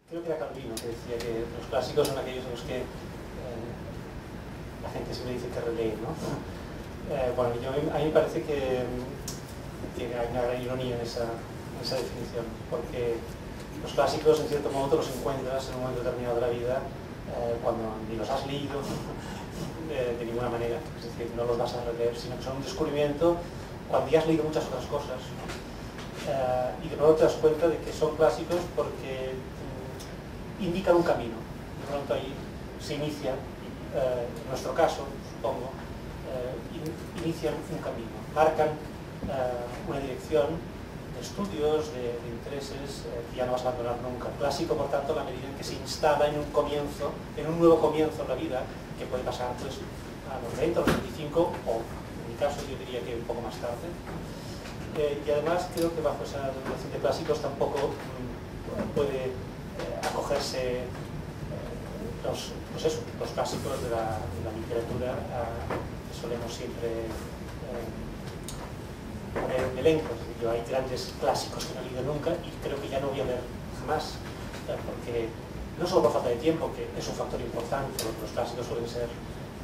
Creo que era Calvino que decía que los clásicos son aquellos en los que la gente siempre dice que releen, ¿no? Bueno, a mí me parece que hay una gran ironía en esa definición, porque los clásicos en cierto modo te los encuentras en un momento determinado de la vida cuando ni los has leído de ninguna manera, es decir, no los vas a releer, sino que son un descubrimiento cuando ya has leído muchas otras cosas, ¿no? Y de pronto te das cuenta de que son clásicos porque indican un camino. De pronto ahí se inicia, en nuestro caso, supongo, inician un camino, marcan una dirección de estudios, de intereses que ya no vas a abandonar nunca. Clásico, por tanto, la medida en que se instala en un comienzo, en un nuevo comienzo en la vida, que puede pasar pues, a los 20, a los 25, o en mi caso yo diría que un poco más tarde. Y además creo que bajo esa denominación de clásicos tampoco puede acogerse los clásicos de la literatura que solemos siempre poner en elencos. Yo hay grandes clásicos que no he leído nunca y creo que ya no voy a leer jamás, porque no solo por falta de tiempo, que es un factor importante, porque los clásicos suelen ser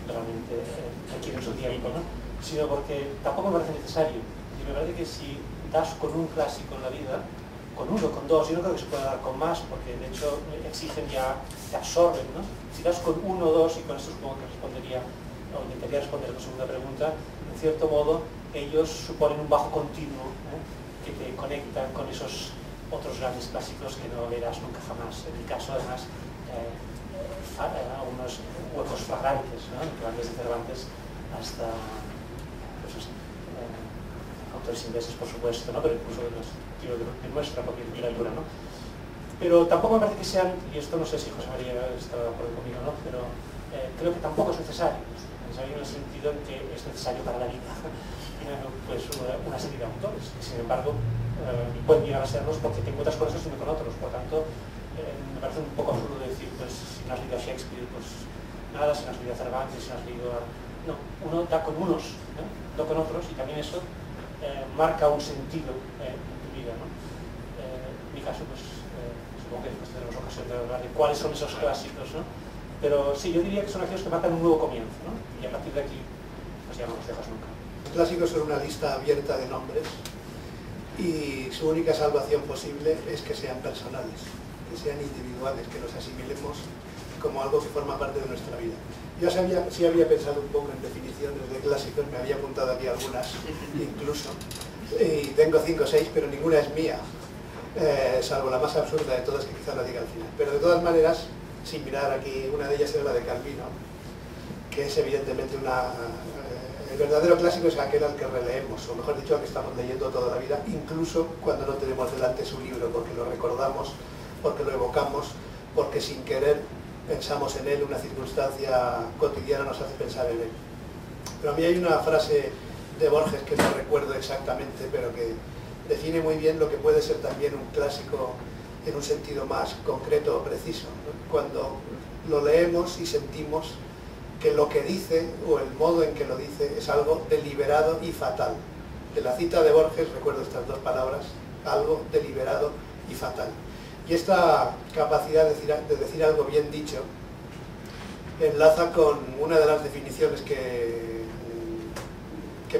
realmente requieren su tiempo, ¿no? Sino porque tampoco me parece necesario. Y me parece que si das con un clásico en la vida, con uno, con dos, yo no creo que se pueda dar con más, porque de hecho exigen ya, te absorben, ¿no? Si das con uno o dos, y con esto supongo que respondería, o intentaría responder a tu segunda pregunta, en cierto modo ellos suponen un bajo continuo que te conectan con esos otros grandes clásicos que no leerás nunca jamás. En mi caso, además, algunos huecos flagrantes, ¿no? Que van desde Cervantes hasta autores ingleses, por supuesto, ¿no? Pero incluso de nuestra propia literatura, ¿no? Pero tampoco me parece que sean, y esto no sé si José María está de acuerdo conmigo, ¿no? Pero creo que tampoco es necesario. Es necesario en el sentido en que es necesario para la vida pues una serie de autores, que sin embargo pueden llegar a serlos porque te encuentras con esos y no con otros. Por tanto, me parece un poco absurdo decir, pues si no has leído a Shakespeare, pues nada, si no has leído a Cervantes, si no has leído a... No, uno da con unos, no con otros, y también eso marca un sentido en tu vida, ¿no? En mi caso, pues supongo que después tendremos ocasión de hablar de cuáles son esos clásicos, ¿no? Pero sí, yo diría que son aquellos que marcan un nuevo comienzo, ¿no? Y a partir de aquí, pues ya no los dejas nunca. Los clásicos son una lista abierta de nombres y su única salvación posible es que sean personales, que sean individuales, que los asimilemos como algo que forma parte de nuestra vida. Yo sí había pensado un poco en definiciones de clásicos, me había apuntado aquí algunas incluso, y tengo 5 o 6, pero ninguna es mía, salvo la más absurda de todas, que quizá la diga al final. Pero de todas maneras, sin mirar aquí, una de ellas era la de Calvino, que es evidentemente el verdadero clásico es aquel al que releemos, o mejor dicho, al que estamos leyendo toda la vida, incluso cuando no tenemos delante su libro, porque lo recordamos, porque lo evocamos, porque sin querer pensamos en él, una circunstancia cotidiana nos hace pensar en él. Pero a mí hay una frase de Borges que no recuerdo exactamente, pero que define muy bien lo que puede ser también un clásico en un sentido más concreto o preciso, ¿no? Cuando lo leemos y sentimos que lo que dice, o el modo en que lo dice, es algo deliberado y fatal. De la cita de Borges recuerdo estas dos palabras, algo deliberado y fatal. Y esta capacidad de decir algo bien dicho enlaza con una de las definiciones que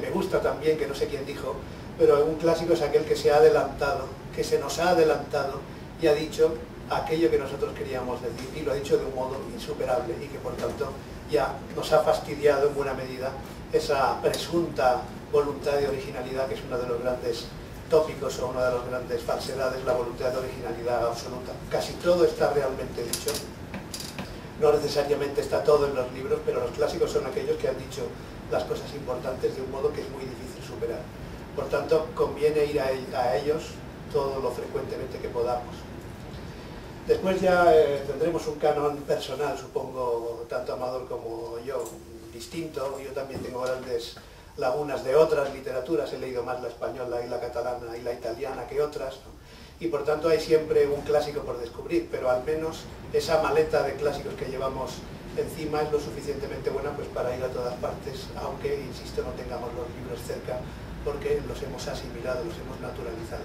me gusta también, que no sé quién dijo, pero un clásico es aquel que se ha adelantado, que se nos ha adelantado y ha dicho aquello que nosotros queríamos decir, y lo ha dicho de un modo insuperable, y que por tanto ya nos ha fastidiado en buena medida esa presunta voluntad de originalidad, que es uno de los grandes tópicos o una de las grandes falsedades, la voluntad de originalidad absoluta. Casi todo está realmente dicho, no necesariamente está todo en los libros, pero los clásicos son aquellos que han dicho las cosas importantes de un modo que es muy difícil superar. Por tanto, conviene ir a ellos todo lo frecuentemente que podamos. Después ya tendremos un canon personal, supongo, tanto Amador como yo, distinto. Yo también tengo grandes lagunas de otras literaturas, he leído más la española y la catalana y la italiana que otras, ¿no? Y por tanto hay siempre un clásico por descubrir, pero al menos esa maleta de clásicos que llevamos encima es lo suficientemente buena pues para ir a todas partes, aunque, insisto, no tengamos los libros cerca, porque los hemos asimilado, los hemos naturalizado.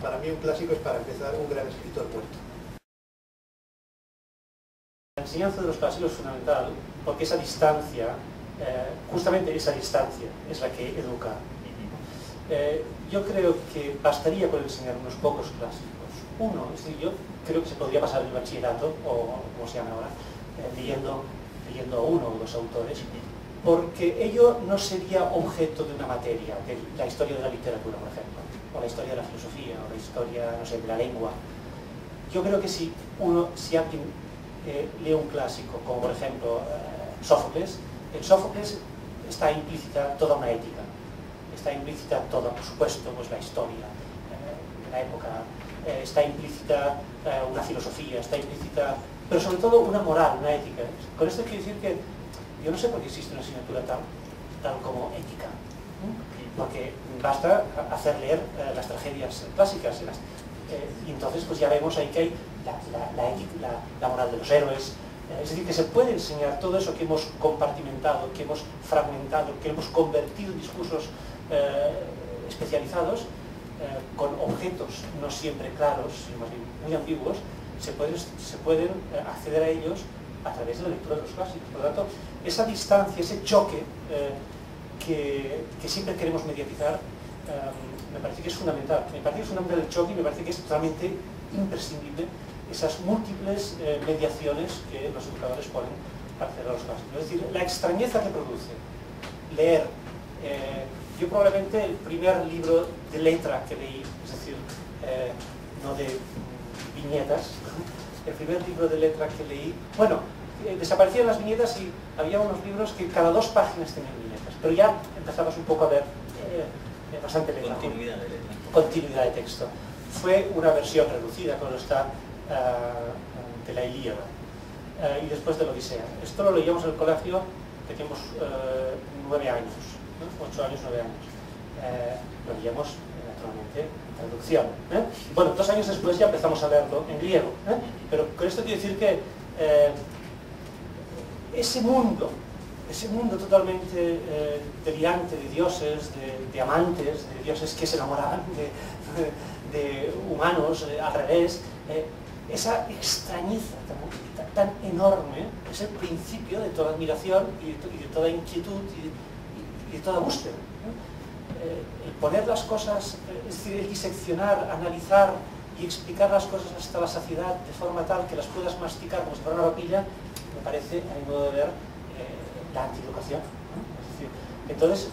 Para mí un clásico es, para empezar, un gran escritor muerto. enseñanza de los clásicos es fundamental porque esa distancia, justamente esa distancia es la que educa. Yo creo que bastaría con enseñar unos pocos clásicos. Uno, es decir, yo creo que se podría pasar el bachillerato, o como se llama ahora, leyendo a uno o dos autores, porque ello no sería objeto de una materia, de la historia de la literatura, por ejemplo, o la historia de la filosofía, o la historia, no sé, de la lengua. Yo creo que si alguien lee un clásico, como por ejemplo Sófocles, en Sófocles está implícita toda una ética, está implícita toda, por supuesto, pues la historia de la época, está implícita una filosofía, está implícita, pero sobre todo una moral, una ética. Con esto quiero decir que yo no sé por qué existe una asignatura tal como ética, porque basta hacer leer las tragedias clásicas y entonces pues ya vemos ahí que hay la ética, la moral de los héroes. Es decir, que se puede enseñar todo eso que hemos compartimentado, que hemos fragmentado, que hemos convertido en discursos especializados, con objetos no siempre claros, sino más bien muy ambiguos. Se pueden acceder a ellos a través de la lectura de los clásicos. Por lo tanto, esa distancia, ese choque que siempre queremos mediatizar, me parece que es fundamental. Me parece que es fundamental el choque y me parece que es totalmente imprescindible esas múltiples mediaciones que los educadores ponen para acceder a los clásicos. Es decir, la extrañeza que produce leer. Yo probablemente el primer libro de letra que leí, es decir, no de viñetas, el primer libro de letra que leí, bueno, desaparecían las viñetas y había unos libros que cada 2 páginas tenían viñetas, pero ya empezabas un poco a ver bastante letra. Continuidad de texto. Fue una versión reducida, cuando está de la Ilíada y después de la Odisea. Esto lo leíamos en el colegio, teníamos 9 años, ¿no? 8 años, 9 años. Lo leíamos naturalmente en traducción. Bueno, 2 años después ya empezamos a leerlo en griego. Pero con esto quiero decir que ese mundo totalmente delirante de dioses, de amantes, de dioses que se enamoraban de humanos al revés, esa extrañeza tan enorme es el principio de toda admiración y de toda inquietud y de toda búsqueda. El poner las cosas, es decir, el diseccionar, analizar y explicar las cosas hasta la saciedad de forma tal que las puedas masticar como si fuera una papilla, me parece, a mi modo de ver, la antieducación. Es decir, entonces,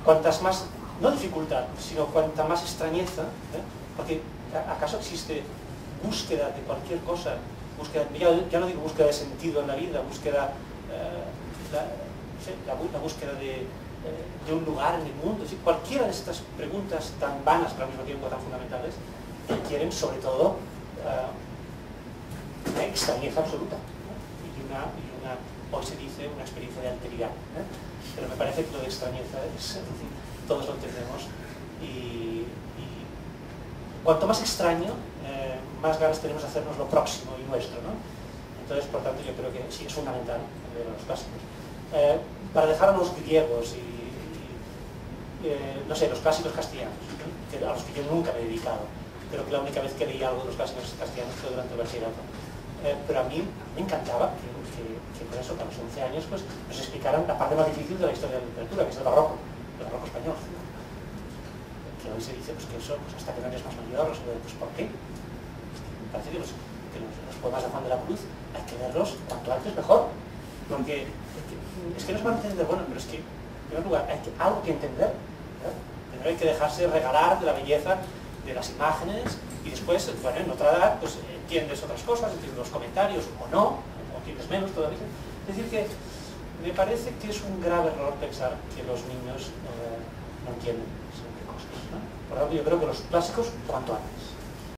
cuantas más, no dificultad, sino cuanta más extrañeza, porque ¿acaso existe búsqueda de cualquier cosa? Búsqueda, ya no digo búsqueda de sentido en la vida, búsqueda, la búsqueda de un lugar en el mundo. Es decir, cualquiera de estas preguntas tan vanas pero al mismo tiempo tan fundamentales requieren sobre todo una extrañeza absoluta, ¿no? y una, hoy se dice, una experiencia de alteridad, pero me parece que lo de extrañeza es decir, todos lo entendemos y cuanto más extraño, más ganas tenemos de hacernos lo próximo y nuestro, ¿no? Entonces, por tanto, yo creo que sí es fundamental leer los clásicos. Para dejar a los griegos y no sé, los clásicos castellanos, ¿no? A los que yo nunca me he dedicado. Creo que la única vez que leí algo de los clásicos castellanos fue durante el bachillerato. Pero a mí me encantaba que por eso, a los 11 años, pues, nos explicaran la parte más difícil de la historia de la literatura, que es el barroco español. Que hoy se dice pues, que eso, pues, hasta que no eres más mayor, pues ¿por qué? Me parece que los poemas de Juan de la Cruz hay que leerlos cuanto antes mejor, porque es que no es mal entender, bueno, pero es que en primer lugar hay algo que entender, ¿verdad? Primero hay que dejarse regalar de la belleza de las imágenes y después, bueno, en otra edad pues entiendes otras cosas, entiendes los comentarios o no, o entiendes menos todavía. Es decir que me parece que es un grave error pensar que los niños no entienden según qué cosas, ¿no? Por lo tanto yo creo que los clásicos cuanto antes.